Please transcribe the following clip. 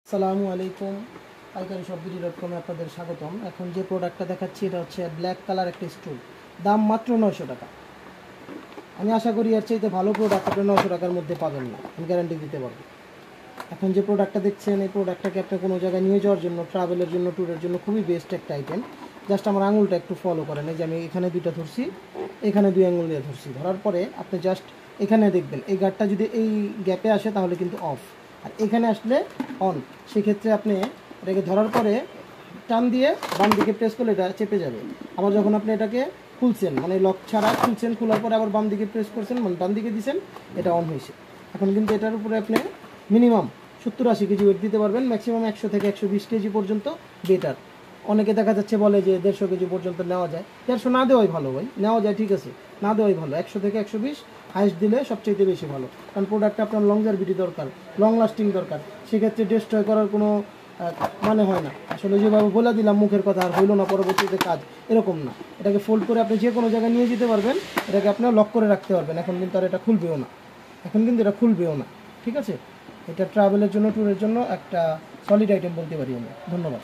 আসসালামু আলাইকুম, পাইকারি shopbidi.com-এ আপনাদের স্বাগতম। এখন যে প্রোডাক্টটা দেখাচ্ছি এটা হচ্ছে ব্ল্যাক কালার একটা স্টুল, দাম মাত্র 900 টাকা। আমি আশা করি এর চাইতে ভালো প্রোডাক্ট আপনি 900 টাকার মধ্যে পাবেন না, আমি গ্যারান্টি দিতে পারবো। এখন যে প্রোডাক্টটা দেখছেন এই প্রোডাক্টটাকে আপনি কোনো জায়গায় নিয়ে যাওয়ার জন্য, ট্রাভেলের জন্য, ট্যুরের জন্য খুবই বেস্ট একটা আইটেম। জাস্ট আমার আঙুলটা একটু ফলো করেন, এই যে আমি এখানে দুইটা ধরছি, এখানে দুই আঙুল দিয়ে ধরছি, ধরার পরে আপনি জাস্ট এখানে দেখবেন এই গার্ডটা যদি এই গ্যাপে আসে তাহলে কিন্তু অফ, আর এখানে আসলে অন। সেক্ষেত্রে আপনি এটাকে ধরার পরে টান দিয়ে বাম দিকে প্রেস করলে এটা চেপে যাবে। আবার যখন আপনি এটাকে খুলছেন, মানে লক ছাড়া খুলছেন, খোলার পরে আবার বাম দিকে প্রেস করছেন, মানে ডান দিকে দিয়েছেন, এটা অন হয়েছে। এখন কিন্তু এটার উপরে আপনি মিনিমাম 70-80 কেজি ওয়েট দিতে পারবেন, ম্যাক্সিমাম 100 থেকে 120 কেজি পর্যন্ত বেটার। অনেকে দেখা যাচ্ছে বলে যে 150 কেজি পর্যন্ত নেওয়া যায়, 150 না দেওয়াই ভালো ভাই, নেওয়া যায় ঠিক আছে, না দেওয়াই ভালো। 100 থেকে 120 হাইস্ট দিলে সবচেয়ে বেশি ভালো, কারণ প্রোডাক্টটা আপনার লংজারভিটি দরকার, লং লাস্টিং দরকার। সেক্ষেত্রে ডিস্ট্রয় করার কোনো মানে হয় না। আসলে যেভাবে বলে দিলাম মুখের কথা আর হইলো না পরবর্তীতে কাজ, এরকম না। এটাকে ফোল্ড করে আপনি যে কোনো জায়গায় নিয়ে যেতে পারবেন, এটাকে আপনি লক করে রাখতে পারবেন। এখন কিন্তু আর এটা খুলবেও না, এখন কিন্তু এটা খুলবেও না, ঠিক আছে। এটা ট্রাভেলের জন্য, ট্যুরের জন্য একটা সলিড আইটেম বলতে পারি আমি। ধন্যবাদ।